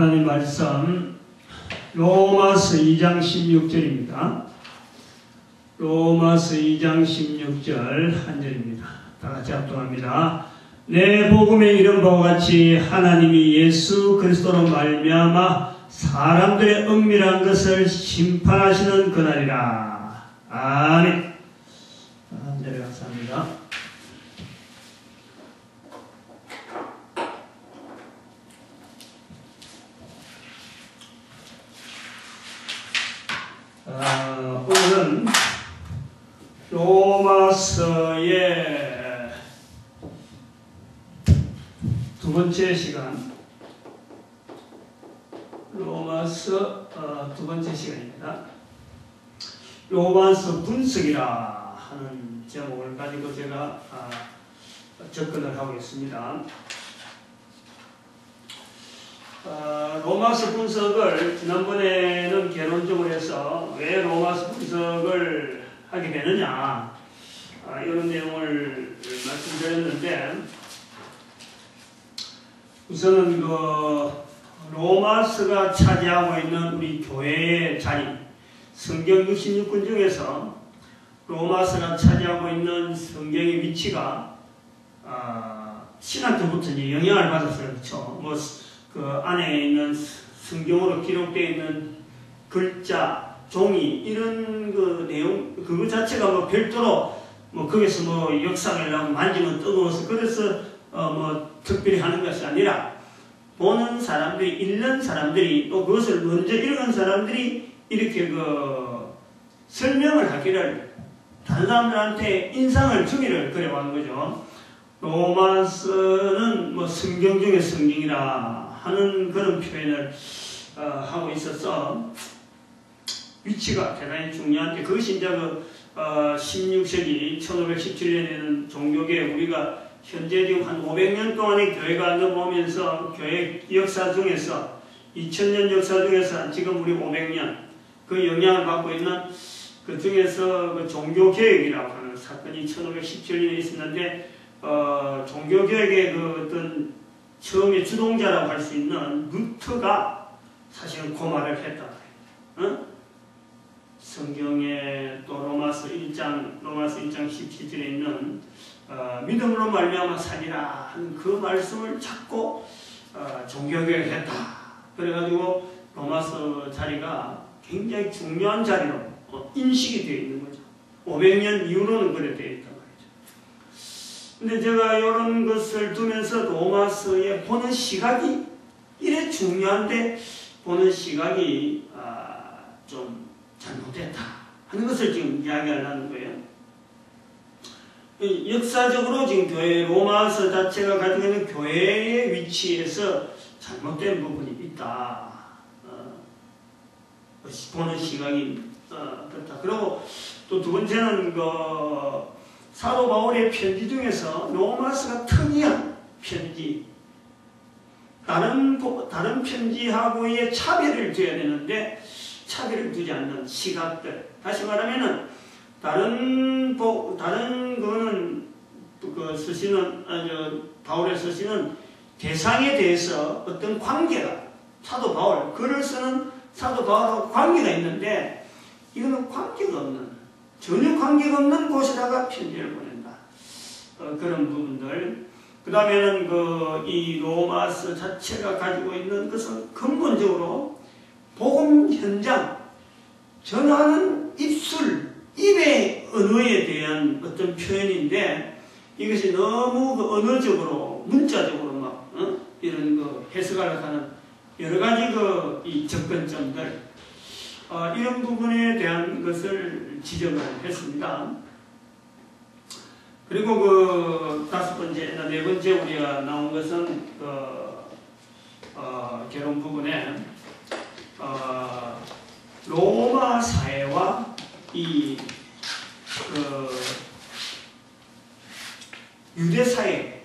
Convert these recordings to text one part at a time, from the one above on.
하나님 말씀 로마서 2장 16절입니다. 로마서 2장 16절 한 절입니다. 다 같이 합독합니다. 내 복음에 이른 바와 같이 하나님이 예수 그리스도로 말미암아 사람들의 은밀한 것을 심판하시는 그날이라. 아멘. 네, 감사합니다. 오늘은 로마서의 두 번째 시간, 로마서 두 번째 시간입니다. 로마서 분석이라 하는 제목을 가지고 제가 접근을 하고 있습니다. 로마서 분석을 지난번에는 개론적으로 해서 왜 로마서 분석을 하게 되느냐 이런 내용을 말씀드렸는데, 우선은 로마서가 차지하고 있는 우리 교회의 자리, 성경 66권 중에서 로마서가 차지하고 있는 성경의 위치가 신학 때부터 영향을 받았어요. 그렇죠? 그 안에 있는 성경으로 기록되어 있는 글자, 종이, 이런 그 내용, 그거 자체가 별도로 거기서 역사를 하고 만지면 뜨거워서 그래서 특별히 하는 것이 아니라, 보는 사람들이, 읽는 사람들이, 또 그것을 먼저 읽은 사람들이 이렇게 설명을 하기를, 다른 사람들한테 인상을 주기를 그래왔는 거죠. 로마서는 성경 중에 성경이라 하는 그런 표현을 하고 있어서 위치가 대단히 중요한데, 그것이 이제 16세기 1517년에는 종교계, 우리가 현재 지금 한 500년 동안의 교회가 넘어오면서 교회 역사 중에서 2000년 역사 중에서 지금 우리 500년 그 영향을 받고 있는 그 중에서 그 종교개혁이라고 하는 사건이 1517년에 있었는데, 종교개혁의 그 어떤 처음에 주동자라고 할 수 있는 루터가 사실은 그 말을 했다. 성경에 또 로마서 1장 17절에 있는 믿음으로 말미암아 살리라 하는 그 말씀을 찾고 종교개혁을 했다. 그래가지고 로마서 자리가 굉장히 중요한 자리로 인식이 되어 있는 거죠. 500년 이후로는 그래 되어 있다. 근데 제가 이런 것을 두면서 로마서에 보는 시각이 이래 중요한데 보는 시각이 좀 잘못됐다 하는 것을 지금 이야기하려는 거예요. 역사적으로 지금 교회, 로마서 자체가 가지고 있는 교회의 위치에서 잘못된 부분이 있다. 보는 시각이 그렇다. 그리고 또 두 번째는 사도 바울의 편지 중에서 로마서가 특이한 편지, 다른 편지하고의 차별을 둬야 되는데 차별을 두지 않는 시각들, 다시 말하면은 다른 거는 바울의 서신은 대상에 대해서 어떤 관계가, 사도 바울, 글을 쓰는 사도 바울하고 관계가 있는데, 이거는 관계가 없는, 전혀 관계가 없는 곳에다가 편지를 보낸다. 그런 부분들. 그 다음에는 이 로마서 자체가 가지고 있는 것은 근본적으로 복음 현장, 전하는 입술, 입의 언어에 대한 어떤 표현인데, 이것이 너무 언어적으로, 문자적으로 이런 해석을 하는 여러 가지 이 접근점들, 이런 부분에 대한 것을 지적을 했습니다. 그리고 네 번째 우리가 나온 것은 결론 부분에 로마 사회와 유대 사회,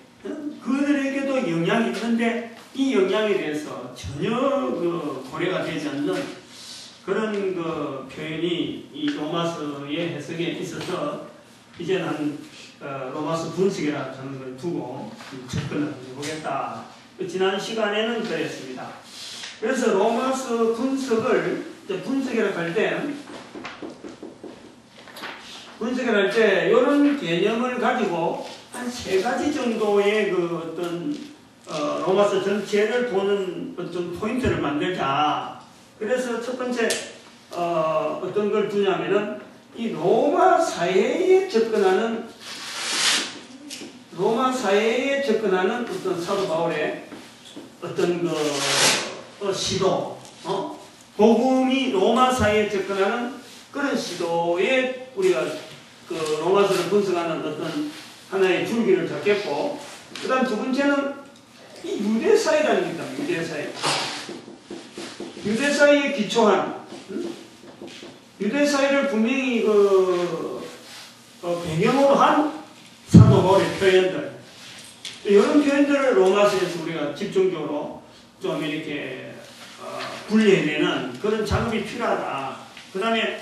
그들에게도 영향이 있는데 이 영향에 대해서 전혀 고려가 되지 않는 그런 표현이 이 로마서의 해석에 있어서 이제는 로마서 분석이라 하는 걸 두고 접근을 해보겠다. 지난 시간에는 그랬습니다. 그래서 로마서 분석이라고 할 때 이런 개념을 가지고 한 3가지 정도의 그 어떤 로마서 전체를 보는 어떤 포인트를 만들자. 그래서 첫 번째 어떤 걸 두냐면은 이 로마 사회에 접근하는 어떤 사도 바울의 어떤 그 시도, 복음이 로마 사회에 접근하는 그런 시도에 우리가 그 로마서를 분석하는 어떤 하나의 줄기를 잡겠고, 그 다음 두 번째는 이 유대사회라는 게 있다. 유대사회에 기초한, 유대사회를 분명히 배경으로 한 사도 바울의 표현들, 이런 표현들을 로마서에서 우리가 집중적으로 좀 이렇게 분리해내는 그런 작업이 필요하다. 그 다음에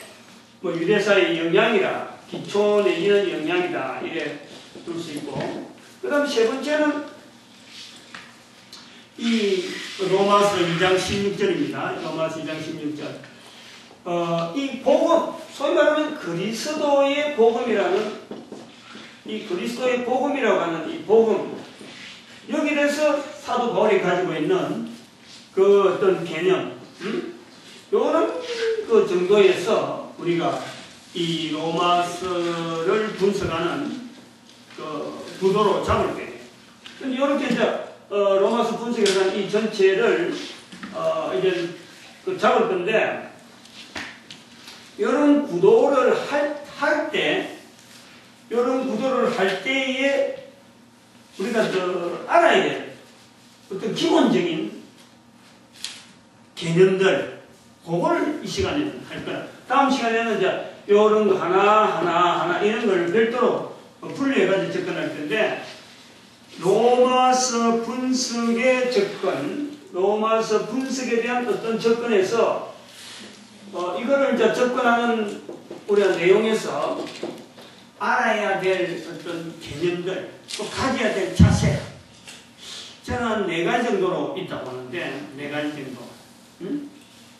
뭐 유대사의 영향이라, 기초 내지는 영향이다, 이래 둘 수 있고, 그 다음 세 번째는 이 로마서 2장 16절입니다. 로마서 2장 16절. 이 복음, 소위 말하면 그리스도의 복음이라는, 이 그리스도의 복음이라고 하는 이 복음, 여기에 대해서 사도 바울이 가지고 있는 그 어떤 개념, 요런 그 정도에서 우리가 이 로마서를 분석하는 그 구도로 잡을 거예요. 이렇게 이제 로마서 분석에 대한 이 전체를 이제 그 잡을 건데, 이런 구도를 할 때에 우리가 알아야 될 어떤 기본적인 개념들, 그걸 이 시간에 할 거야. 다음 시간에는 이제 이런 거 하나 이런 걸 별도로 분리해가지고 접근할 텐데, 로마서 분석의 접근, 로마서 분석에 대한 어떤 접근에서 이거를 이제 접근하는 우리가 내용에서 알아야 될 어떤 개념들, 또 가져야 될 자세, 저는 4가지 정도로 있다고 하는데, 4가지 정도.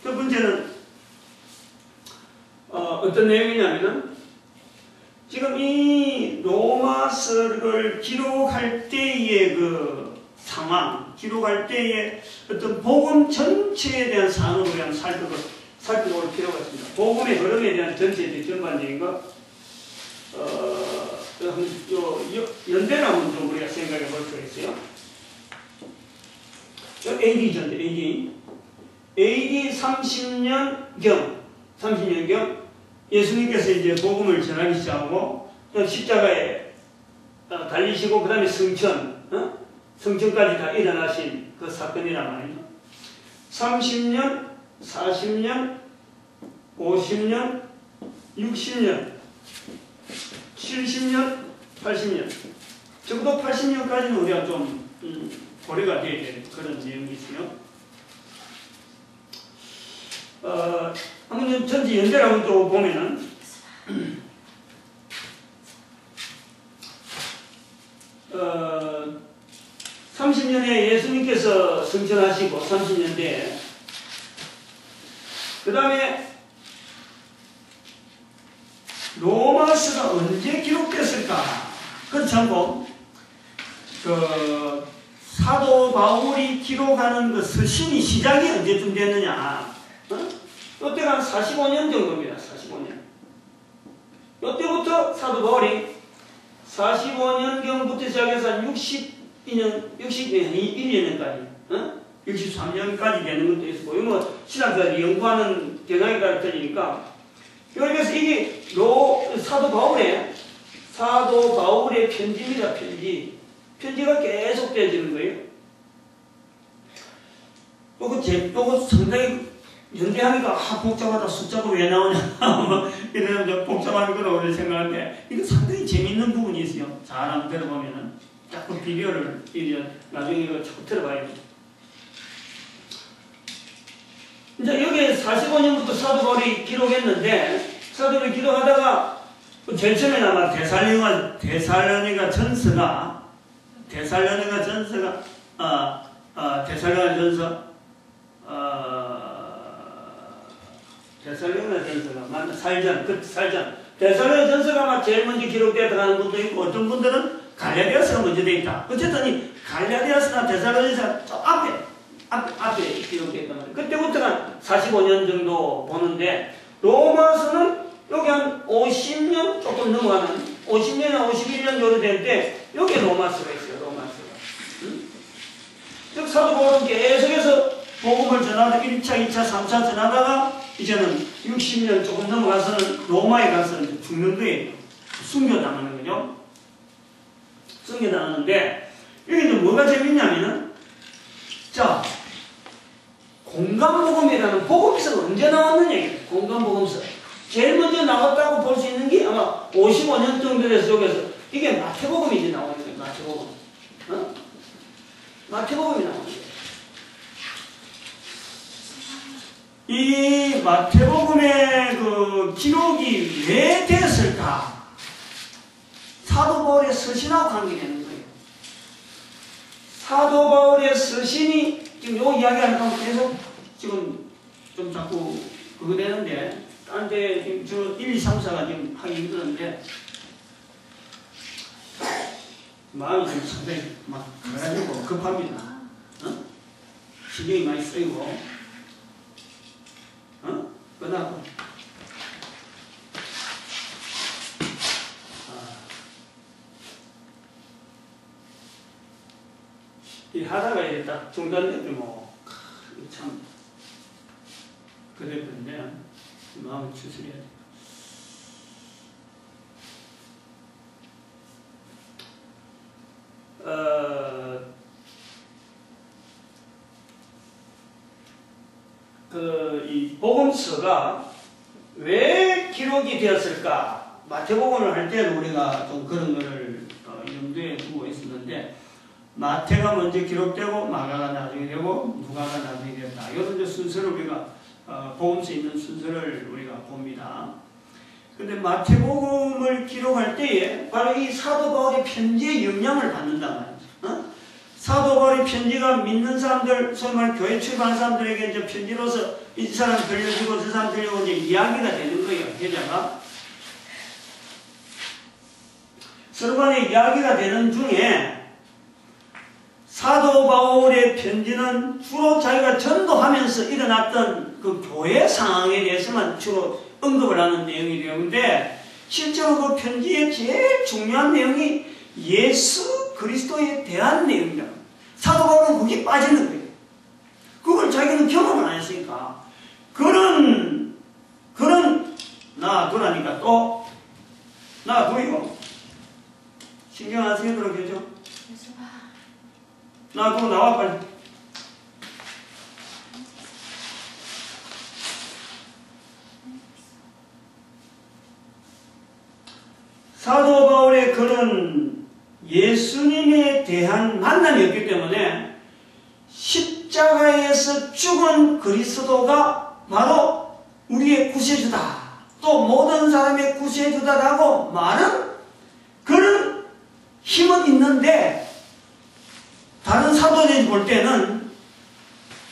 첫 번째는 어떤 내용이냐면은, 지금 이 로마서를 기록할 때의 그 상황, 기록할 때의 어떤 복음 전체에 대한 상황을 우리가 살펴볼 필요가 있습니다. 복음의 흐름에 대한 전체적 전반적인 것, 연대를 한번 좀 우리가 생각해 볼 수가 있어요. AD전데, AD 30년경 예수님께서 이제 복음을 전하기 시작하고, 십자가에 달리시고, 그 다음에 성천까지 다 일어나신 그 사건이란 말이죠. 30년, 40년, 50년, 60년, 70년, 80년. 적어도 80년까지는 우리가 좀 고려가 되어야 되는 그런 내용이 있어요. 한번 전체 연대를 한번 또 보면은, 30년에 예수님께서 승천하시고 30년대에, 그 다음에 로마서가 언제 기록됐을까? 그건 참고 사도 바울이 기록하는 그 서신이 시작이 언제쯤 됐느냐? 이때가 한 45년 정도입니다. 45년. 이때부터 사도 바울이 45년경부터 시작해서 한 61년까지, 63년까지 되는 것도 있고, 이거 신학자들이 연구하는 경향이 가르쳐지니까, 그래서 이게 사도 바울의 편지입니다. 편지가 계속 되어지는 거예요. 이거 상당히 연대하니까 복잡하다, 숫자가 왜 나오냐 이런 복잡한 거라고 생각하는데, 이거 상당히 재밌는 부분이 있어요. 잘 한번 들어보면은 자꾸 비교를 나중에 이거 자꾸 들어봐야 돼. 이제 여기 45년부터 사도 바울이 기록했는데, 사도 바울이 기록하다가 제일 처음에 아마 데살로니가 전서 데살로니가전서가 맞나? 살전. 데살로니가전서가 아마 제일 먼저 기록되어 들어가는 분도 있고 어떤 분들은 갈라디아서가 먼저 되어 있다. 어쨌든 이 갈라디아서나 데살로니가 저 앞에 기록되어 있단 말이에요. 그때부터가 45년 정도 보는데 로마서는 여기 한 50년 조금 넘어가는 50년이나 51년 정도 될 때 여기에 로마서가 있어요. 로마서가. 즉 사도 바울은 계속해서 복음을 전하다 1차, 2차, 3차 전하다가 이제는 60년 조금 넘어가서는 로마에 가서 이제 죽는 거예요. 순교당하는 거죠. 순교당하는데 여기 이제 뭐가 재밌냐면은 자 공간복음이라는 복음서가 언제 나왔느냐. 공간복음서 제일 먼저 나왔다고 볼 수 있는 게 아마 55년 정도 돼서 여기서 이게 마태복음이 이제 나오는 거예요. 마태복음. 마태복음이 나오는 거예요. 이 마태복음의 그 기록이 왜 됐을까? 사도 바울의 서신하고 관계되는 거예요. 사도 바울의 서신이 지금 요 이야기하는 거 계속 지금 좀 자꾸 그거 되는데 딴 데 지금 저 1, 2, 3, 4가 지금 하기 힘드는데 마음이 좀 상당히 막 그래가지고 급합니다. 신경이 많이 쓰이고 끝나고 이 하다가 이제 딱 중단됐더니 참 그랬는데 마음을 추스려야 돼. 이 복음서가 왜 기록이 되었을까? 마태복음을 할 때는 우리가 좀 그런 거를 염두에 두고 있었는데 마태가 먼저 기록되고 마가가 나중에 되고 누가가 나중에 됐다. 이런 이제 순서를 우리가 복음서에 있는 순서를 우리가 봅니다. 근데 마태복음을 기록할 때에 바로 이 사도 바울의 편지의 영향을 받는단 말이죠. 사도 바울의 편지가 믿는 사람들, 소위 말해 교회 출발한 사람들에게 이제 편지로서 이 사람 들려주고 저 사람 들려고 이제 이야기가 되는 거예요. 회자가. 서로 간에 이야기가 되는 중에 사도 바울의 편지는 주로 자기가 전도하면서 일어났던 그 교회 상황에 대해서만 주로 언급을 하는 내용이 되는데 실제로 그 편지의 제일 중요한 내용이 예수 그리스도에 대한 내용이다. 사도 바울은 거기에 빠지는 거예요. 그걸 자기는 경험을 안 했으니까. 그런 놔두라니까 또 놔두이고 신경 안 쓰이도록 해줘. 놔두고 나와 빨리. 사도 바울의 그런 예수님에 대한 만남이었기 때문에 십자가에서 죽은 그리스도가 바로 우리의 구세주다. 또 모든 사람의 구세주다라고 말은 그런 힘은 있는데 다른 사도들이 볼 때는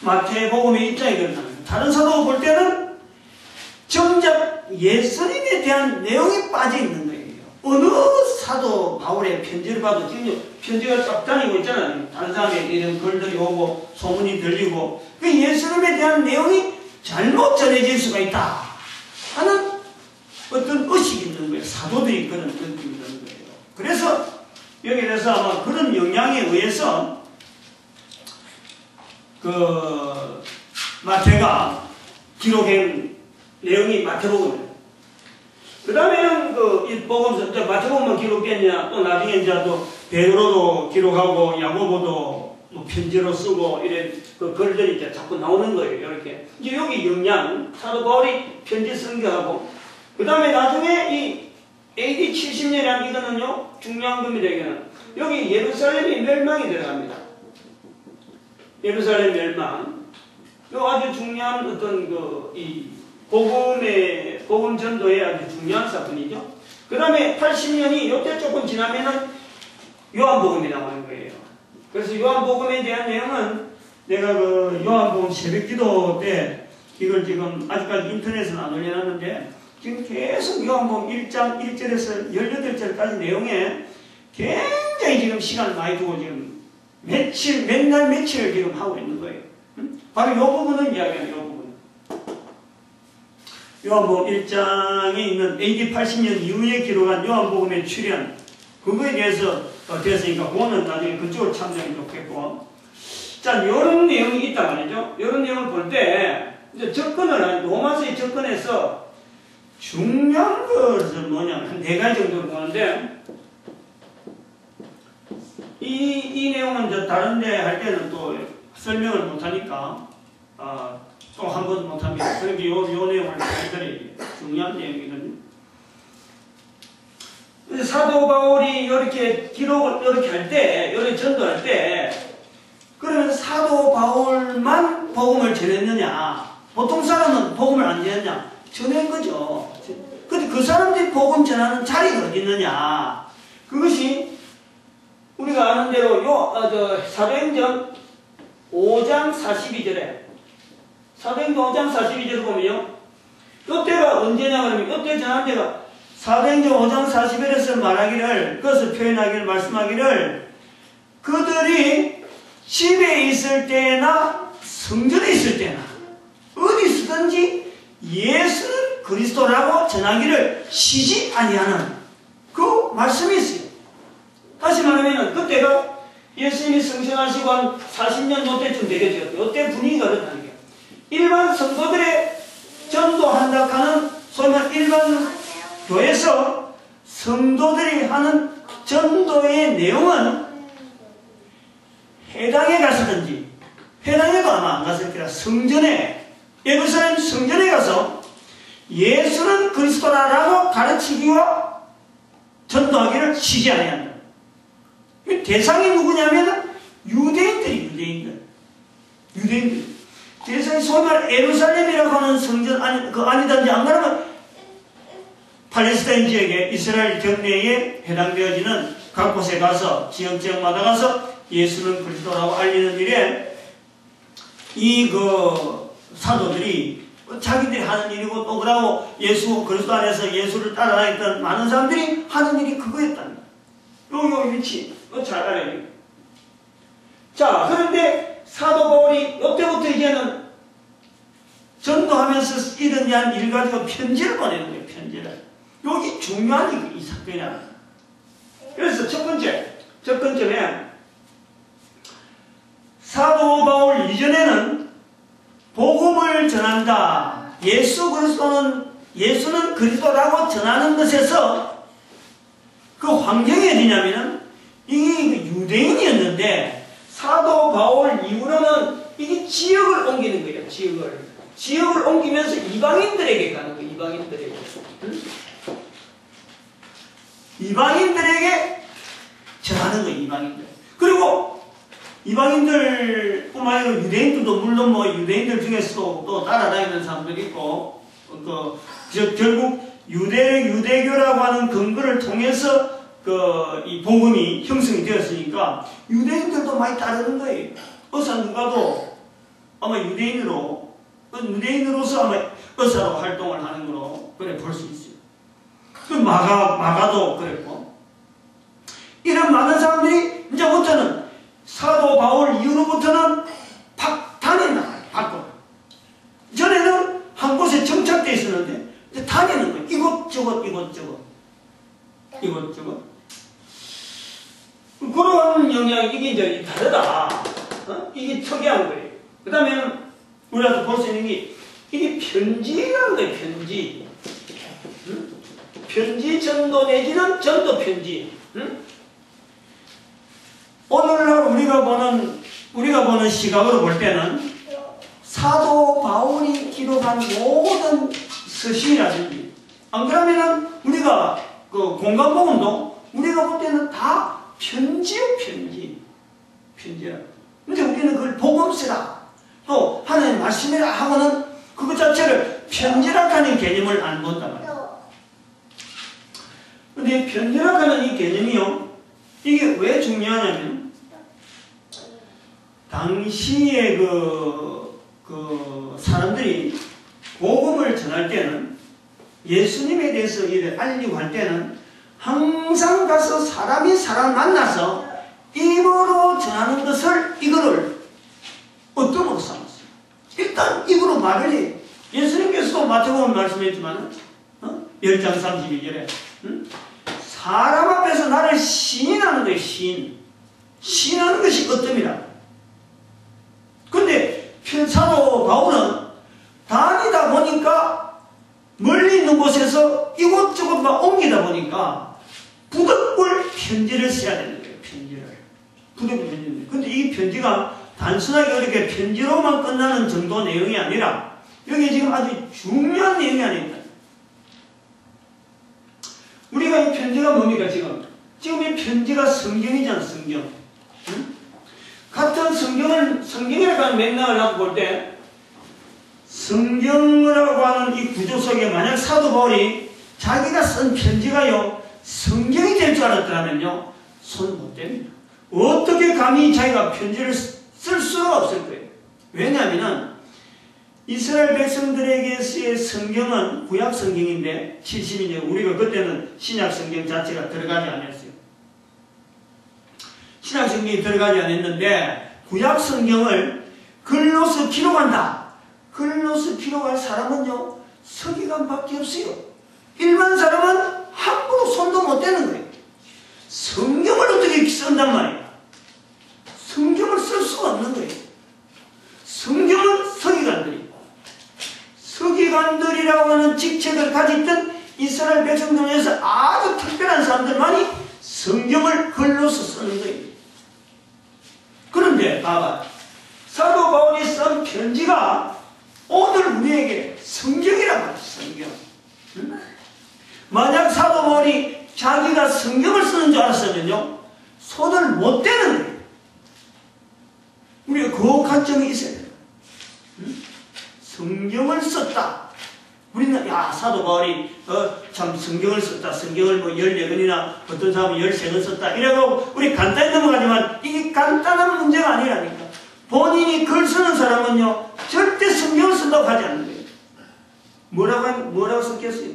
마태복음의 입장이 그렇답니다. 다른 사도가 볼 때는 정작 예수님에 대한 내용이 빠져 있는 거예요. 어느 사도 바울의 편지를 봐도 지금 편지가 쫙 다니고 있잖아요. 다른 사람에게 이런 글들이 오고 소문이 들리고 그 예수님에 대한 내용이 잘못 전해질 수가 있다 하는 어떤 의식이 있는 거예요. 사도들이 그런 느낌이 있는 거예요. 그래서 여기에 대해서 아마 그런 영향에 의해서 그 마태가 기록한 내용이 마태복음이에요. 그 다음에는 이 복음서, 마태복음만 기록됐냐, 또 나중에 이제 또 베드로도 기록하고 야고보도 뭐 편지로 쓰고 이런 그 글들이 이제 자꾸 나오는 거예요. 이렇게. 이제 여기 영향, 사도 바울이 편지 선교하고, 그 다음에 나중에 이 AD 70년이라는 이거는요, 중요한 겁니다. 이거는. 여기 예루살렘이 멸망이 들어갑니다. 예루살렘 멸망. 요 아주 중요한 어떤 복음 전도의 아주 중요한 사건이죠. 그 다음에 80년이 요때 조금 지나면은 요한복음이 나오는 거예요. 그래서 요한복음에 대한 내용은 내가 그 요한복음 새벽기도 때 이걸 지금 아직까지 인터넷에는 안 올려놨는데 지금 계속 요한복음 1장 1절에서 18절까지 내용에 굉장히 지금 시간을 많이 두고 지금 맨날 며칠을 지금 하고 있는 거예요. 바로 이 부분을 이야기하는 이 부분. 요한복음 1장에 있는 AD 80년 이후에 기록한 요한복음의 출현, 그거에 대해서 되었으니까 그거는 나중에 그쪽으로 참조하면 좋겠고. 자, 요런 내용이 있단 말이죠. 요런 내용을 볼 때, 이제 접근을, 로마서에 접근해서 중요한 것은 뭐냐면, 한 4가지 정도로 보는데, 이 내용은 이제 다른데 할 때는 또 설명을 못하니까, 또 한 번 못합니다. 그러니까 요 내용을 저희들이 중요한 내용이거든요. 사도 바울이 이렇게 기록을 이렇게 할 때, 이렇게 전도할 때, 그러면 사도 바울만 복음을 전했느냐? 보통 사람은 복음을 안 전했냐? 전한 거죠. 근데 그 사람들이 복음 전하는 자리가 어디 있느냐? 그것이 우리가 아는 대로 사도행전 5장 42절에 사도행전 5장 42절을 보면요. 이때가 언제냐 그러면 이때 전한 데가 사도행전 5장 41절에서 말하기를, 그것을 표현하기를, 말씀하기를, 그들이 집에 있을 때나 성전에 있을 때나 어디서든지 예수는 그리스도라고 전하기를 쉬지 아니하는 그 말씀이 있어요. 다시 말하면 그때가 예수님이 승천하시고 한 40년 요때쯤 되겠죠. 요때 분위기가 그렇다는 거예요. 일반 성도들의 전도한다 하는 소위 말하는 일반 교회에서 성도들이 하는 전도의 내용은 회당에 갔었든지, 회당에도 아마 안 갔을 거라, 성전에, 예루살렘 성전에 가서 예수는 그리스도라고 가르치기와 전도하기를 쉬지 아니한다. 대상이 누구냐면 유대인들. 대상이 소위 말해 예루살렘이라고 하는 성전 아니든지 안 그러면 팔레스타인 지역에 이스라엘 경내에 해당되어지는 각 곳에 가서 지역마다 가서 예수는 그리스도라고 알리는 일에 이 사도들이 자기들이 하는 일이고 또 그러고 예수 그리스도 안에서 예수를 따라다녔던 많은 사람들이 하는 일이 그거였답니다. 요 위치 잘 알아야 돼요. 자, 그런데 사도 바울이 이때부터 이제는 전도하면서 일어난 일 가지고 편지를 보내는 거예요. 편지를. 여기 중요한 이 사건이야. 그래서 첫 번째는 사도 바울 이전에는 복음을 전한다. 예수는 그리스도라고 전하는 것에서 그 환경이 어디냐면은 이게 유대인이었는데 사도 바울 이후로는 이게 지역을 옮기는 거예요. 지역을 옮기면서 이방인들에게 가는 거예요. 이방인들에게 전하는 거예요. 이방인들. 그리고 이방인들뿐만 아니라 유대인들도 물론 유대인들 중에서도 또 따라다니는 사람들이 있고, 결국 유대교라고 하는 근거를 통해서 이 복음이 형성이 되었으니까 유대인들도 많이 따르는 거예요. 의사 누가도 아마 유대인으로서 아마 의사로 활동을 하는 거로 그래 볼 수 있어요. 그 마가도 그랬고, 이런 많은 사람들이 이제부터는 사도 바울 이후로부터는 다닌다. 밖으로. 전에는 한 곳에 정착되어 있었는데 이제 다니는 거예요. 이것저것. 그런 영향이 이게 이제 다르다. 이게 특이한 거예요. 그 다음에는 우리가 볼 수 있는 게 이게 편지라는 거예요. 편지 전도 내지는 전도 편지. 오늘날 우리가 보는 시각으로 볼 때는 사도 바울이 기록한 모든 서신이라든지, 안 그러면은 우리가 공간복음도 우리가 볼 때는 다 편지라. 근데 우리는 그걸 복음서라, 또 하나님 말씀이라 하고는 그것 자체를 편지라는 개념을 안 본단 말이에요. 근데 편지라는 이 개념이요, 이게 왜 중요하냐면, 당시에 사람들이 복음을 전할 때는, 예수님에 대해서 이를 알리고 할 때는 항상 가서 사람이 사람 만나서 입으로 전하는 것을, 이거를 어떤 삼았어요. 일단 입으로 말을 해. 예수님께서도 마태복음 말씀했지만 10장 32절에 사람 앞에서 나를 시인하는 거예요. 시인하는 것이 어뜸이라. 근데 사도 바울은 다니다 보니까 멀리 있는 곳에서 이곳저곳 막 옮기다 보니까 부득불 편지를 써야 되는 거예요. 편지를. 부득불 편지를. 근데 이 편지가 단순하게 이렇게 편지로만 끝나는 정도 내용이 아니라 여기 지금 아주 중요한 내용이 아닙니다. 우리가 이 편지가 뭡니까 지금? 지금 이 편지가 성경이잖아. 성경. 응? 같은 성경이라고 하는 맥락을 놓고 볼 때 성경이라고 하는 이 구조 속에 만약 사도 바울이 자기가 쓴 편지가요 성경이 될 줄 알았더라면요 손 못 댑니다. 어떻게 감히 자기가 편지를 쓸 수가 없을 거예요. 왜냐하면 이스라엘 백성들에게서의 성경은 구약 성경인데 70인데 우리가 그때는 신약 성경 자체가 들어가지 않았어요. 신약 성경이 들어가지 않았는데 구약 성경을 글로서 기록한다. 글로서 기록할 사람은요 서기관밖에 없어요. 일반 사람은 함부로 손도 못 대는 거예요. 성경을 어떻게 쓴단 말이에요. 성경을 쓸 수가 없는 거예요. 성경은 서기관들이라고 하는 직책을 가졌던 이스라엘 백성들 중에서 아주 특별한 사람들만이 성경을 글로서 쓰는 거예요. 그런데 봐봐, 사도 바울이 쓴 편지가 오늘 우리에게 성경이란 말이에요. 성경. 응? 만약 사도 바울이 자기가 성경을 쓰는 줄 알았으면요 손을 못 대는 거예요. 우리가 그 관점이 있어야 돼요. 응? 성경을 썼다. 우리는 사도 바울이 참 성경을 썼다. 성경을 뭐 14권이나 어떤 사람은 13권 썼다. 이래고 우리 간단히 넘어가지만 이게 간단한 문제가 아니라니까. 본인이 글 쓰는 사람은요 절대 성경을 쓴다고 하지 않는 거예요. 뭐라고 썼겠어요?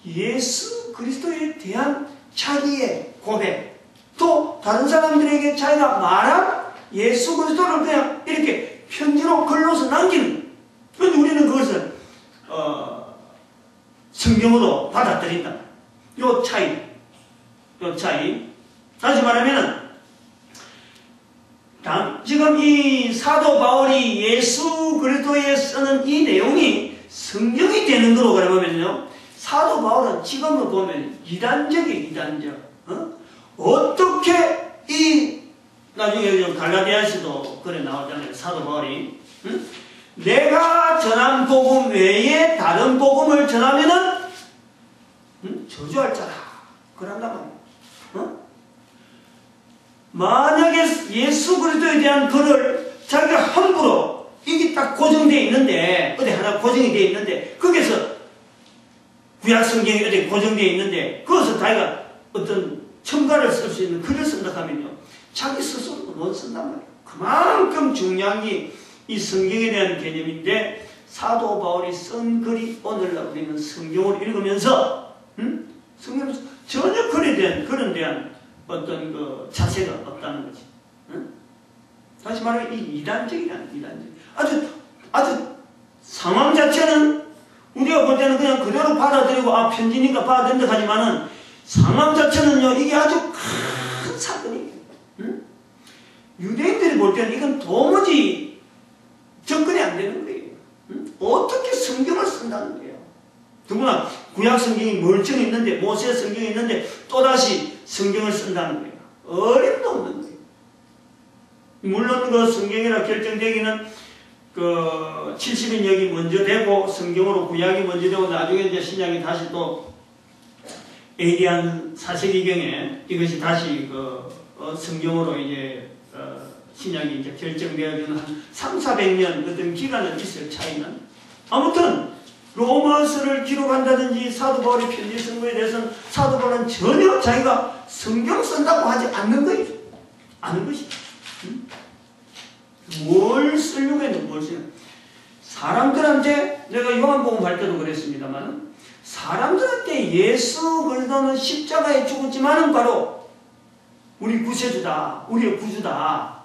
예수 그리스도에 대한 자기의 고백, 또 다른 사람들에게 자기가 말한 예수 그리스도를 그냥 이렇게 편지로 글로서 남기는 거예요. 그런데 우리는 그것을 성경으로 받아들인다. 요 차이. 다시 말하면 지금 이 사도 바울이 예수 그리스도에 쓰는 이 내용이 성경이 되는 거로 그러면요 사도 바울은 지금을 보면 이단적. 어떻게 나중에 갈라디아서도 그래 나오잖아요. 사도 바울이 내가 전한 복음 외에 다른 복음을 전하면은 저주할 자라. 그런단 말이에요. 만약에 예수 그리스도에 대한 글을 자기가 함부로 이게 딱 고정되어 있는데 어디 하나 고정이 되어 있는데 거기서 구약 성경이 어디 고정되어 있는데 거기서 자기가 어떤 첨가를 쓸 수 있는 글을 쓴다 하면요 자기 스스로도 못 쓴단 말이에요. 그만큼 중요한 게 이 성경에 대한 개념인데 사도 바울이 쓴 글이 오늘날 우리는 성경을 읽으면서 성경에서 전혀 그런 대한 어떤 그 자세가 없다는 거지. 다시 말하면 이 이단적이라는 이단적. 아주 상황 자체는 우리가 볼 때는 그냥 그대로 받아들이고 편지니까 받아들인다 하지만은 상황 자체는요 이게 아주 큰 사건이에요. 유대인들이 볼 때는 이건 도무지 접근이 안 되는 거예요. 어떻게 성경을 쓴다는 거예요. 더구나 구약 성경이 멀쩡히 있는데 모세 성경이 있는데 또다시 성경을 쓴다는 거예요. 어림도 없는 거예요. 물론 그 성경이라 결정되기는 그 70인역이 먼저 되고 성경으로 구약이 먼저 되고 나중에 이제 신약이 다시 또 AD 한 4세기경에 이것이 다시 성경으로 이제 신약이 이제 결정되어지는 한 300~400년 어떤 기간은 있을 차이는 아무튼 로마서를 기록한다든지 사도 바울의 편지 쓴 거에 대해서는 사도 바울은 전혀 자기가 성경 쓴다고 하지 않는 거예요. 아는 것이죠. 뭘 쓰려고 했는데 뭘 쓰냐. 사람들한테, 내가 요한복음 할 때도 그랬습니다만, 사람들한테 예수 그리스도는 십자가에 죽었지만은 바로 우리 구세주다, 우리의 구주다,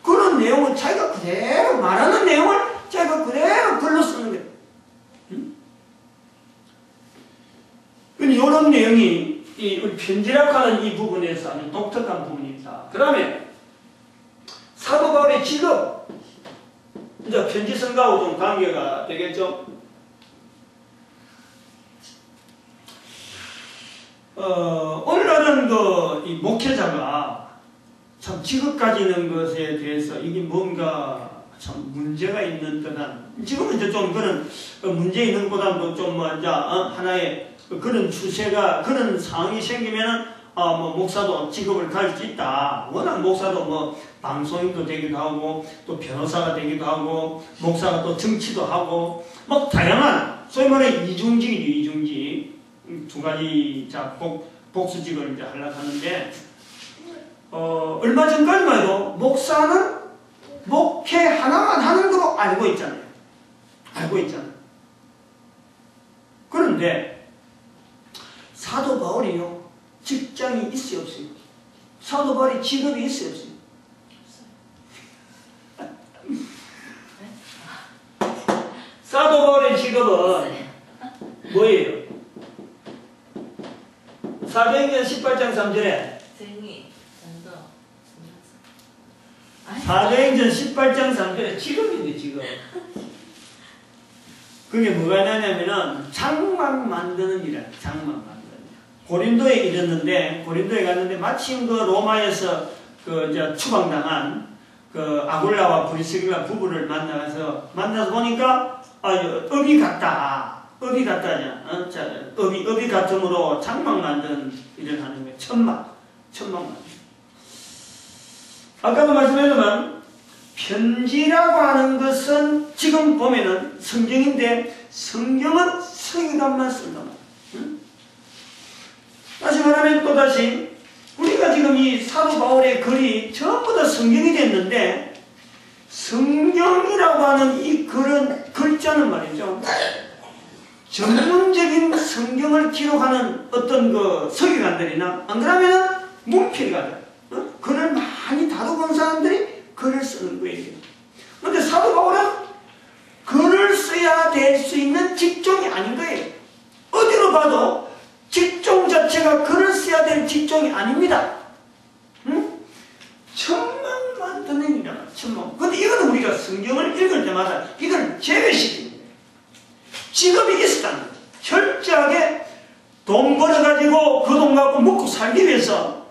그런 내용을 자기가 그대로 말하는 내용을 자기가 그대로 글로 쓰는 거예요. 이런 내용이 우리 편지락하는 이 부분에서 아주 독특한 부분입니다. 그 다음에 사도 바울의 직업, 이제 편지 성가하고 좀 관계가 되겠죠. 오늘날은 이 목회자가 참 직업 가지는 것에 대해서 이게 뭔가 참 문제가 있는 듯한, 지금은 이제 좀 그런 문제 있는 것보다도 좀 이제 하나의 그런 추세가, 그런 상황이 생기면은 목사도 직업을 가질 수 있다. 워낙 목사도 뭐 방송인도 되기도 하고, 또 변호사가 되기도 하고, 목사가 또 정치도 하고, 뭐 다양한 소위 말해 이중직이죠, 이중직. 두 가지 복수직을 이제 하려고 하는데, 얼마 전까지만 해도 목사는 목회 하나만 하는 거로 알고 있잖아요. 알고 있잖아요. 그런데 사도 바울이요, 직장이 있어요, 없어요? 사도 바울이 직업이 있어요, 없어요? 사도 바울의 직업은 뭐예요? 사도행전 18장 3절에 사도행전 18장 3절에 직업인데, 직업. 그게 뭐가 나냐면은 장막 만드는 일이야. 장막 만드는 일. 고린도에 이르는데, 고린도에 갔는데 마침 그 로마에서 이제 추방당한 아굴라와 브리스길라 부부를 만나서 보니까 업이 같다. 업이 같다냐. 업이 같음으로 장막 만드는 일을 하는 거예요. 천막 만드는. 아까도 말씀했지만 편지라고 하는 것은 지금 보면은 성경인데, 성경은 서기관만 쓴단 말이에요. 응? 다시 말하면 또다시 우리가 지금 이 사도 바울의 글이 전부 다 성경이 됐는데, 성경이라고 하는 이 글자는 말이죠, 전문적인 성경을 기록하는 어떤 서기관들이나, 안 그러면은 문필가들, 글을 많이 다루고 온 사람들이 글을 쓰는 거예요. 그런데 사도 바울은 글을 써야 될 수 있는 직종이 아닌 거예요. 어디로 봐도 직종 자체가 글을 써야 될 직종이 아닙니다. 응? 천막 만드는 일이잖아, 천막. 근데 이거는 우리가 성경을 읽을 때마다 이걸 제외시키는 거예요. 직업이 있었다는 거예요. 철저하게 돈 벌어가지고 그 돈 갖고 먹고 살기 위해서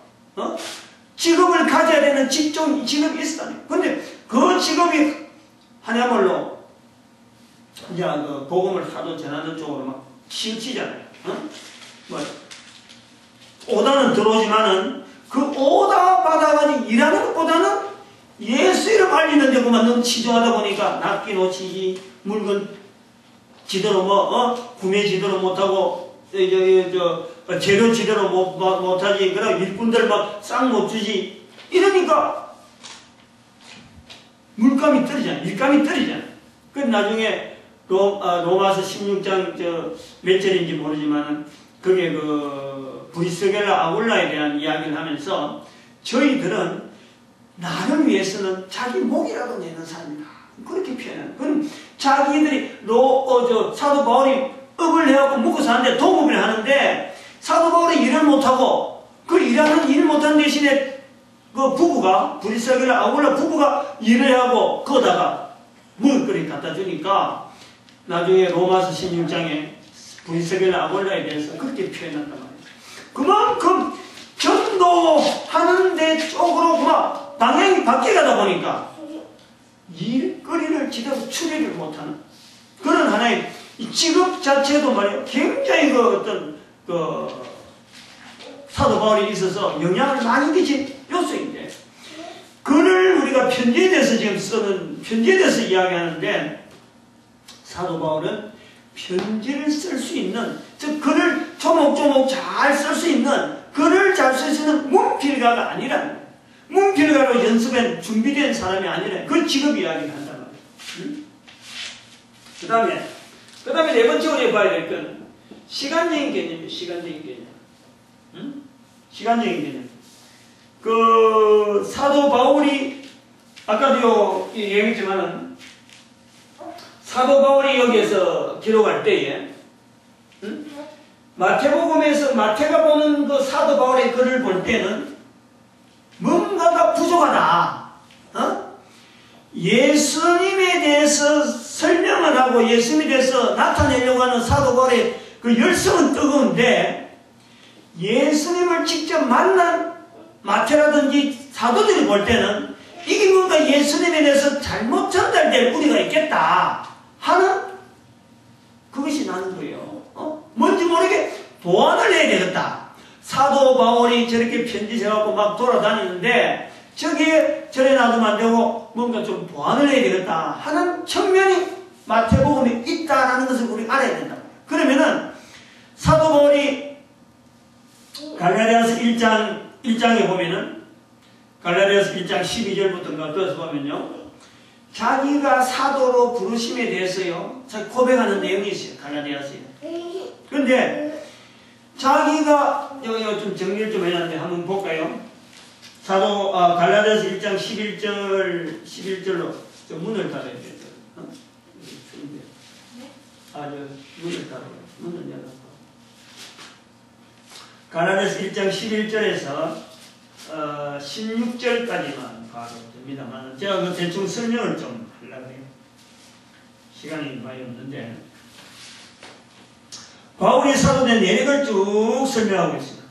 직업을 가져야 되는 직업이 있었다는 거예요. 근데 그 직업이 하냐말로 이제 복음을 하도 전하는 쪽으로 막 치우치잖아요. 오다는 들어오지만은 그 오다 받아가지고 일하는 것보다는 예수 이름 알리는 데만 너무 치중하다 보니까 낚기 놓치기, 물건 지대로 구매 지대로 못하고, 재료 지대로 못하지, 그러고 일꾼들 막 싹 못 주지, 이러니까 물감이 떨어지잖아, 일감이 떨어지잖아. 그 나중에 로마서 16장 몇 절인지 모르지만 그게 브리스겔라 아굴라에 대한 이야기를 하면서, 저희들은 나를 위해서는 자기 목이라도 내는 사람이다, 그렇게 표현해요. 그럼 자기들이 사도 바울이 업을 해갖고 먹고 사는데 동업을 하는데, 사도 바울이 일을 못하고 그 일하는 일 못한 대신에 그 부부가, 브리스겔라 아굴라 부부가 일을 하고 거다가 먹을거리 갖다 주니까 나중에 로마서 16장에 브리스겔라 아굴라에 대해서 그렇게 표현한단 말이에요. 그만큼 전도하는 데 쪽으로 막 방향이 바뀌어가다 보니까 일거리를 제대로 추리를 못하는 그런 하나의 직업 자체도 말이에요, 굉장히 사도 바울이 있어서 영향을 많이 끼친 요소인데, 글을 우리가 편지에 대해서 지금 쓰는, 편지에 대해서 이야기하는데, 사도 바울은 편지를 쓸 수 있는, 즉 글을 조목조목 잘 쓸 수 있는, 글을 잘 쓸 수 있는 문필가가 아니라는 거예요. 문필가로 연습한 준비된 사람이 아니라 그 직업 이야기를 한단 말이에요. 응? 그 다음에 네 번째 우리가 봐야 될 건 시간적인 개념이에요. 시간적인 개념. 응? 시간적인 개념. 그 사도 바울이 아까도 얘기했지만은 사도 바울이 여기에서 기록할 때에 응? 마태복음에서 마태가 보는 그 사도 바울의 글을 볼 때는 뭔가가 부족하다. 어? 예수님에 대해서 설명을 하고 예수님에 대해서 나타내려고 하는 사도 바울의 그 열성은 뜨거운데 예수님을 직접 만난 마태라든지 사도들이 볼 때는 이게 뭔가 예수님에 대해서 잘못 전달될 우리가 있겠다 하는 그것이 나는 거예요. 뭔지 모르게 보완을 해야 되겠다. 사도 바울이 저렇게 편지 써갖고 막 돌아다니는데 저기에 저래 놔두면 안 되고 뭔가 좀 보완을 해야 되겠다 하는 측면이 마태복음에 있다라는 것을 우리 알아야 된다. 그러면은 사도 바울이 갈라디아서 1장에 보면은 갈라디아서 1장 12절부터인가 그것을 보면요. 자기가 사도로 부르심에 대해서요. 고백하는 내용이 있어요. 갈라디아서에. 그런데 자기가 여기 좀 정리를 좀 해놨는데 한번 볼까요? 갈라디아서 1장 11절로 저 문을 닫아야 돼요. 문을 닫아요. 문을 열어서. 갈라디아서 1장 11절에서 16절까지만 봐도 됩니다만 제가 그 대충 설명을 좀 하려고 해요. 시간이 많이 없는데 바울이 사도된 내력을 쭉 설명하고 있습니다.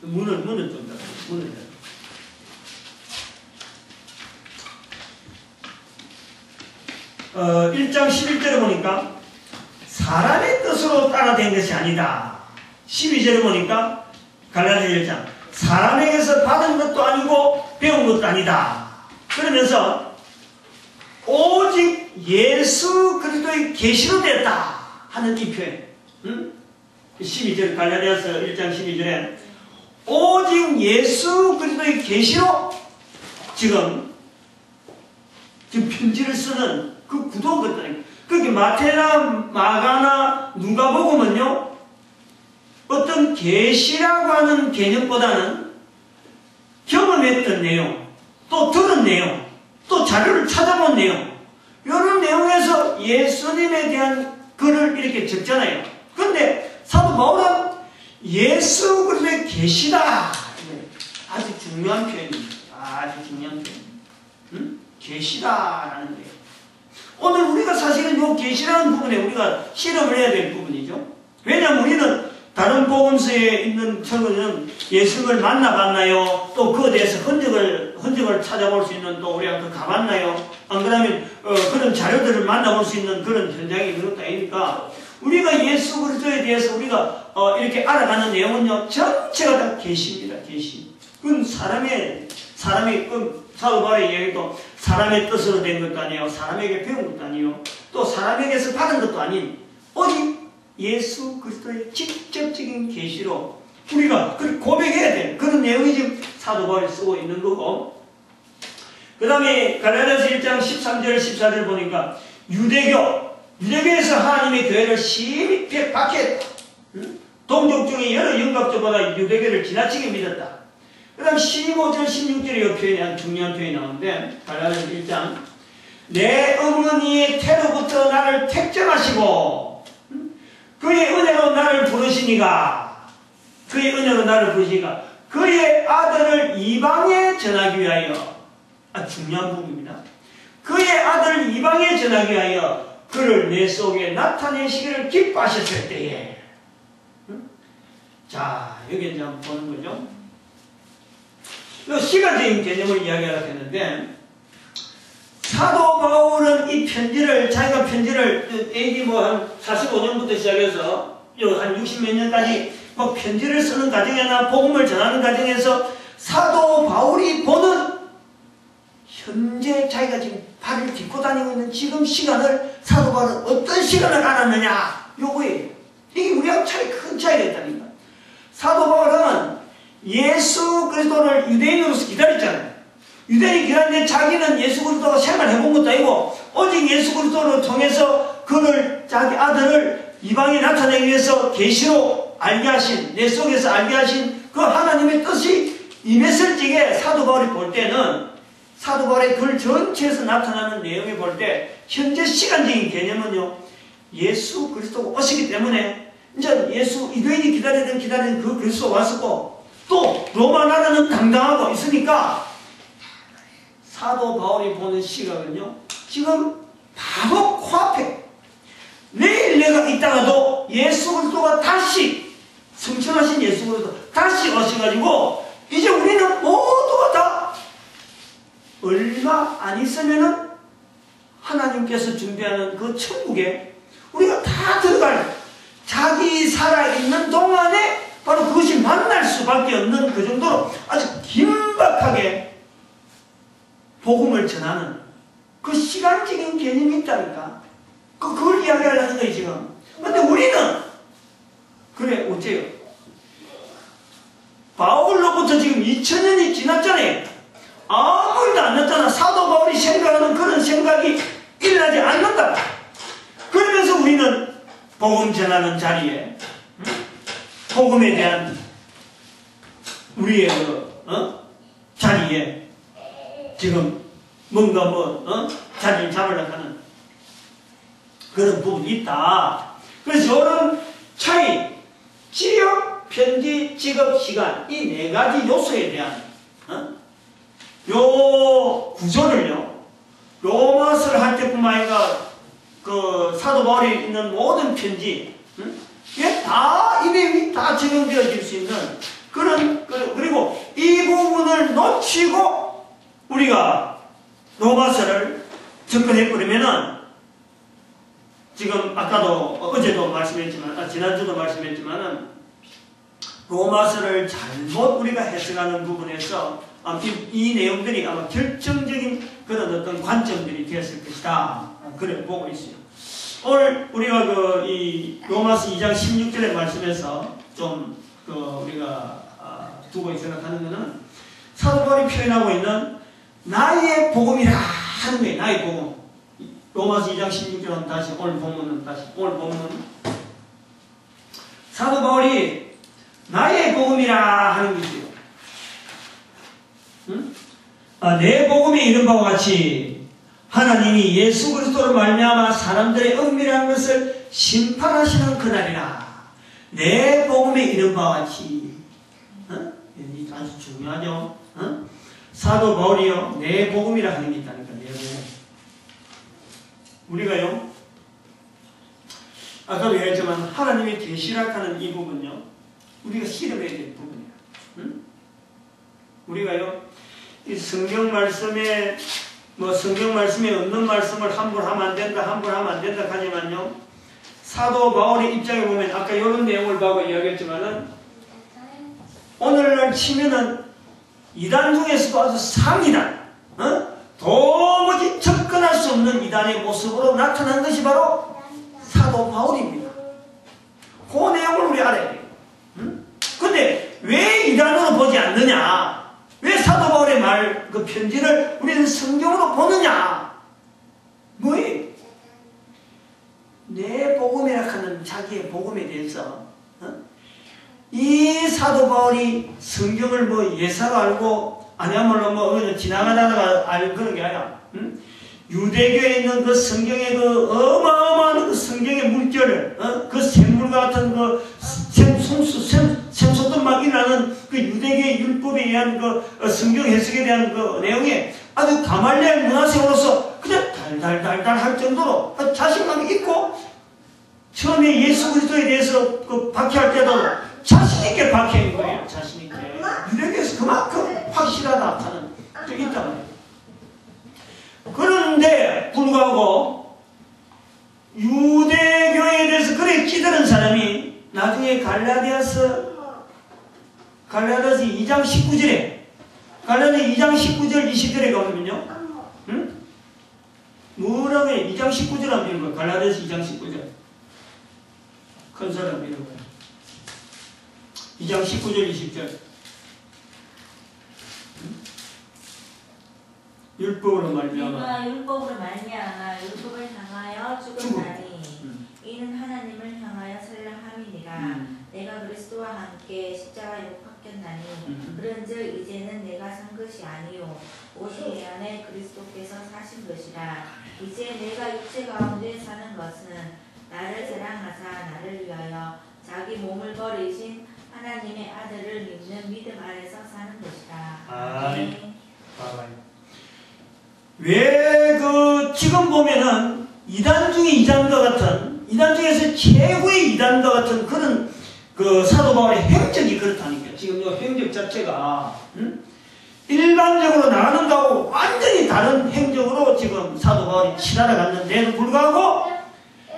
문을 좀 닫아요. 문을 닫아요. 1장 11절에 보니까 사람의 뜻으로 따라된 것이 아니다. 12절에 보니까 갈라디아 1장 사람에게서 받은 것도 아니고 배운 것도 아니다. 그러면서 오직 예수 그리스도의 계시로 됐다 하는 이 표현. 12절 갈라디아서 1장 12절에 오직 예수 그리스도의 계시로 지금 편지를 쓰는 그 구도가 있다는 거예요. 그렇게 마태나 마가나 누가복음은요 어떤 계시라고 하는 개념보다는 경험했던 내용, 또 들은 내용, 또 자료를 찾아본 내용 이런 내용에서 예수님에 대한 글을 이렇게 적잖아요. 그런데 사도 바울은 예수 그리스도의 계시다. 아주 중요한 표현입니다. 아주 중요한 표현. 계시다라는 거예요. 오늘 우리가 사실은 이 계시라는 부분에 우리가 실험을 해야 될 부분이죠. 왜냐하면 우리는 다른 복음서에 있는 처음에는 예수님을 만나봤나요? 또 그에 대해서 흔적을 찾아볼 수 있는 또 우리가 그 가봤나요? 안 그러면 그런 자료들을 만나볼 수 있는 그런 현장이 있는 것도 아니니까 우리가 예수 그리스도에 대해서 우리가 이렇게 알아가는 내용은요 전체가 다 계시입니다. 계시. 그건 사람이 사도 바울의 이야기도 사람의 뜻으로 된 것도 아니에요. 사람에게 배운 것도 아니에요. 또 사람에게서 받은 것도 아닌 오직 예수 그리스도의 직접적인 계시로 우리가 고백해야 될 그런 내용이 지금 사도 바울이 쓰고 있는 거고, 그 다음에 갈라디아서 1장 13절 14절 보니까 유대교에서 하나님의 교회를 심히 박해했다. 동족 중에 여러 영각조보다 유대교를 지나치게 믿었다. 그 다음 15절 16절에 이 표현이 아주 중요한 표현이 나오는데 갈라디아서 1장 내 어머니의 태로부터 나를 택정하시고 그의 은혜로 나를 부르시니가 그의 아들을 이방에 전하기 위하여 중요한 부분입니다. 그의 아들을 이방에 전하기 위하여 그를 내 속에 나타내시기를 기뻐하셨을 때에 자 여기 이제 한번 보는 거죠. 시간적인 개념을 이야기하려고 했는데 사도 바울은 이 편지를 자기가 편지를 AD 한 45년부터 시작해서 한 60몇 년까지 편지를 쓰는 과정이나 복음을 전하는 과정에서 사도 바울이 보는 현재 자기가 지금 발을 딛고 다니고 있는 지금 시간을 사도 바울은 어떤 시간을 알았느냐 요거예요. 이게 우리하고 큰 차이가 있다니까. 사도 바울은 예수 그리스도를 유대인으로서 기다렸잖아요. 유대인이 기다리는데 자기는 예수 그리스도가 생활해 본 것도 아니고 오직 예수 그리스도를 통해서 그를 자기 아들을 이방에 나타내기 위해서 계시로 알게 하신 내 속에서 알게 하신 그 하나님의 뜻이 임했을 적에 사도 바울이 볼 때는 사도 바울의 글 전체에서 나타나는 내용을 볼 때 현재 시간적인 개념은요 예수 그리스도가 오시기 때문에 이제 예수 유대인이 기다리는 그 그리스도가 왔었고 또 로마 나라는 당당하고 있으니까 사도 바울이 보는 시각은요 지금 바로 코앞에 내일 내가 있다가도 예수 그리스도가 다시 성천하신 예수 그리스도 다시 오셔가지고 이제 우리는 모두가 다 얼마 안 있으면은 하나님께서 준비하는 그 천국에 우리가 다 들어갈 자기 살아있는 동안에 바로 그것이 만날 수밖에 없는 그 정도로 아주 긴박하게 복음을 전하는 그 시간적인 개념이 있다니까. 그걸 이야기하려는 거예요, 지금. 근데 우리는, 그래, 어째요? 바울로부터 지금 2000년이 지났잖아요. 아무 일도 안 났잖아. 사도 바울이 생각하는 그런 생각이 일어나지 않는다. 그러면서 우리는 복음 전하는 자리에, 복음에 대한 우리의 자리에 지금 뭔가 자리를 잡으려고 하는 그런 부분이 있다. 그래서 이런 차이, 지역, 편지, 직업, 시간 이 네 가지 요소에 대한 요 구조를요 로마서를 할 때뿐만 아니라 그 사도 바울이 있는 모든 편지 이게 다 이 내용이 다 적용되어질 수 있는 그런 그리고 이 부분을 놓치고 우리가 로마서를 접근해버리면은 지금 아까도 어제도 말씀했지만 지난주도 말씀했지만은 로마서를 잘못 우리가 해석하는 부분에서 이 내용들이 아마 결정적인 그런 어떤 관점들이 되었을 것이다. 그래 보고 있어요. 오늘 우리가 이 로마서 2장 16절의 말씀에서 좀 우리가 두고 생각하는 것은 사도 바울이 표현하고 있는 나의 복음이라 하는 거예요. 나의 복음. 로마서 2장 16절은 다시 오늘 본문은 사도 바울이 나의 복음이라 하는 것이요. 내 복음에 이른 바와 같이 하나님이 예수 그리스도로 말미암아 사람들의 은밀한 것을 심판하시는 그날이라. 내 복음에 이른 바와 같이 아주 중요하죠. 사도 바울이요 내 복음이라 하는 게 있다니까. 내 복음. 우리가요 아까도 얘기했지만 하나님의 계시락하는 이 부분요 우리가 실험해야 될 부분이야. 우리가요 이 성경 말씀에 성경 말씀에 없는 말씀을 함부로 하면 안 된다 하지만요 사도 바울의 입장에 보면 아까 이런 내용을 보고 이야기했지만은 오늘날 치면은 이단 중에서도 아주 상이단 도무지 접근할 수 없는 이단의 모습으로 나타난 것이 바로 사도 바울입니다. 그 내용을 우리 알아야 돼요. 근데 왜 이단으로 보지 않느냐? 왜 사도 바울의 그 편지를 우리는 성경으로 보느냐? 뭐예요? 내 복음이라 하는 자기의 복음에 대해서 이 사도 바울이 성경을 예사로 알고 아니야말로 지나가다가 알 그런 게 아니라 유대교에 있는 그 성경의 그 어마어마한 그 성경의 물결을 그 샘물과 같은 그 샘솟던 막 일어나는 그 유대교의 율법에 의한 그 성경 해석에 대한 그 내용에 아주 가말리엘 문화생으로서 그냥 달달달달 할 정도로 자신감이 있고 처음에 예수 그리스도에 대해서 그 박해할 때도 자신있게 박해인 거예요. 자신있게. 유대교에서 그만큼 확실하다 하는 게 있단 말이에요. 그런데 불구하고 유대교에 대해서 그래 끼들은 사람이 나중에 갈라디아서 2장 19절에 갈라디아 2장 19절 20절에 가보면요 뭐라고 해? 2장 19절 한번 읽어요. 갈라디아서 2장 19절 큰 사람 읽어요. 2장 19절 20절 율법으로 말미암아 내가 율법으로 말미암아 율법을 향하여 죽었나니 이는 하나님을 향하여 설랑함이니라. 내가 그리스도와 함께 십자가에 못 박혔나니 그런즉 이제는 내가 산 것이 아니요 오직 내 안에 그리스도께서 사신 것이라. 이제 내가 육체 가운데 사는 것은 나를 사랑하사 나를 위하여 자기 몸을 버리신 하나님의 아들을 믿는 믿음 안에서 사는 것이라. 네. 왜 지금 보면은 이단 중에 이단과 같은, 이단 중에서 최고의 이단과 같은 그런 사도 바울의 행적이 그렇다니까요. 지금 이 행적 자체가 일반적으로 나가는 거하고 완전히 다른 행적으로 지금 사도 바울이 치달아 갔는데도 불구하고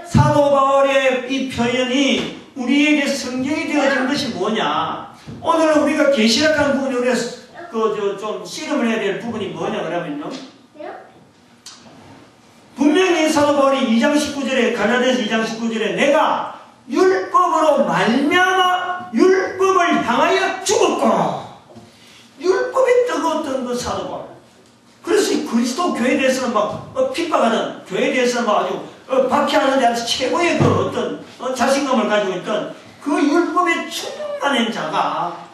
사도 바울의 이 표현이 우리에게 성경이 되어진 것이 뭐냐? 오늘 우리가 계시락한 부분이 우리가 좀 씨름을 해야 될 부분이 뭐냐 그러면요. 분명히 사도 바울이 2장 19절에 갈라디아서 2장 19절에 내가 율법으로 말미암아 율법을 향하여 죽었고 율법에 뜨거웠던 그 사도 바울. 그래서 이 그리스도 교회에 대해서는 막 핍박하는, 교회에 대해서는 막 아주 박해하는 데 아주 최고의 그 어떤 자신감을 가지고 있던 그 율법에 충만한 자가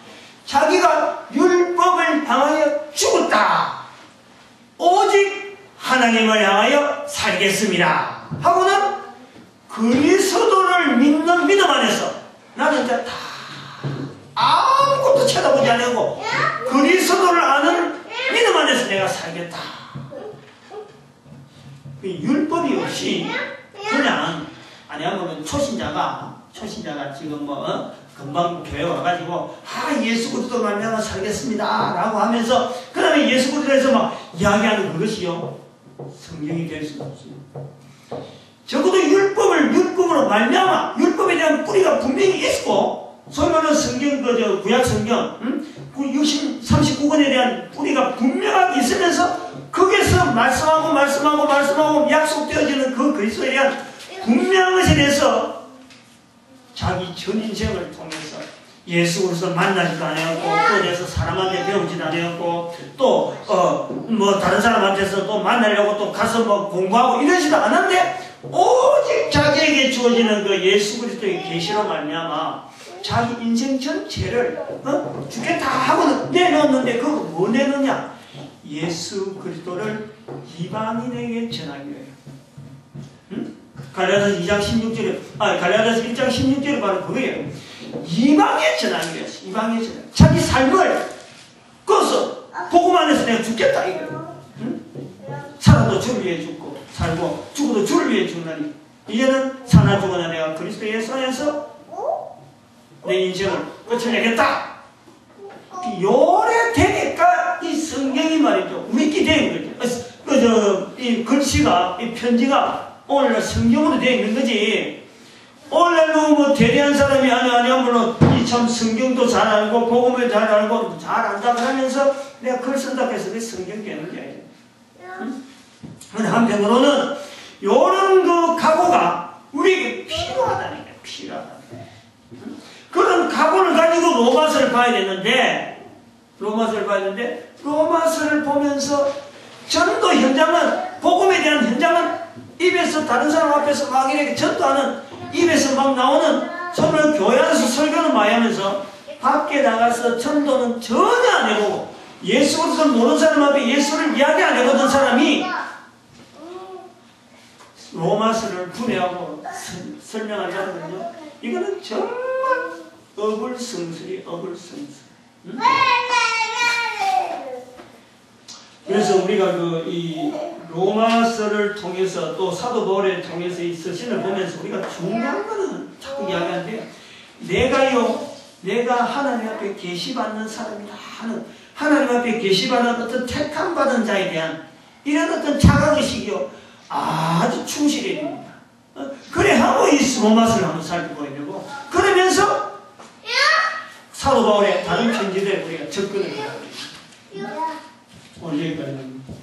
자기가 율법을 향하여 죽었다. 오직 하나님을 향하여 살겠습니다. 하고는 그리스도를 믿는 믿음 안에서 나는 이제 다 아무것도 쳐다보지 않고 그리스도를 아는 믿음 안에서 내가 살겠다. 율법이 없이 그냥 아니하면 초신자가 지금 금방 교회 와가지고 예수 그리스도 말미암아 살겠습니다 라고 하면서 그 다음에 예수 그리스도에서 막 이야기하는 그것이요 성경이 될 수가 없어요. 적어도 율법으로 말미암아 율법에 대한 뿌리가 분명히 있고 소위 말하는 성경 구약 성경 39권에 대한 뿌리가 분명하게 있으면서 거기서 말씀하고 약속되어지는 그 그리스도에 대한 분명한 것에 대해서 자기 전 인생을 통해서 예수 그리스도 만나지도 않았고 또 대해서 사람한테 배우지도 않았고 또 다른 사람한테서 또 만나려고 또 가서 공부하고 이러지도 않았는데 오직 자기에게 주어지는 그 예수 그리스도의 계시로 말미암아 자기 인생 전체를 죽겠다 하고는 내놓았는데 그거 뭐 내놓냐? 예수 그리스도를 이방인에게 전하기 위해요. 갈라디아서 2장 16절에 갈라디아서 1장 16절에 바로 그거예요. 이방에 전하기 위해서 이방에 전하 자기 삶을 그것을 복음 안에서 내가 죽겠다 이거예요. 살아도 주를 위해 죽고 살고 죽어도 주를 위해 죽나니 이제는 사나 죽으나 내가 그리스도 예수 안에서 내 인생을 끝내겠다. 요래 되니까 이 성경이 말이죠. 믿게 된 거죠. 이 글씨가, 이 편지가 오늘날 성경으로 되어 있는 거지. 오늘날도 대리한 사람이 아니야 물론 이 참 성경도 잘 알고 복음을 잘 알고 잘 안다고 하면서 내가 글 쓴다고 해서 그 성경 되는 게 아니에요. 근데 한편으로는 요런 그 각오가 우리에게 필요하다니까. 필요하다. 그런 각오를 가지고 로마서를 봐야 되는데 로마서를 보면서 전도 현장은 복음에 대한 현장은 입에서 다른 사람 앞에서 막 이렇게 전도하는 입에서 막 나오는 정말 교회 안에서 설교는 많이 하면서 밖에 나가서 전도는 전혀 안 해보고 예수 그리스도를 모르는 사람 앞에 예수를 이야기 안 해보던 사람이 로마서를 분해하고 설명하자면요 이거는 정말 어불성설이 응? 그래서 우리가 이 로마서를 통해서 또 사도 바울을 통해서 이 서신을 보면서 우리가 중요한 거는 자꾸 이야기하는데 내가 하나님 앞에 계시받는 사람이다 하는 하나님 앞에 계시받는 어떤 택함받은 자에 대한 이런 어떤 자각의식이요 아주 충실해야 됩니다. 그래 하고 이 로마서를 한번 살펴봐야 되고 그러면서 사도 바울의 다른 편지들에 우리가 접근을 해야 됩니다. 오늘 여기까지 합니다.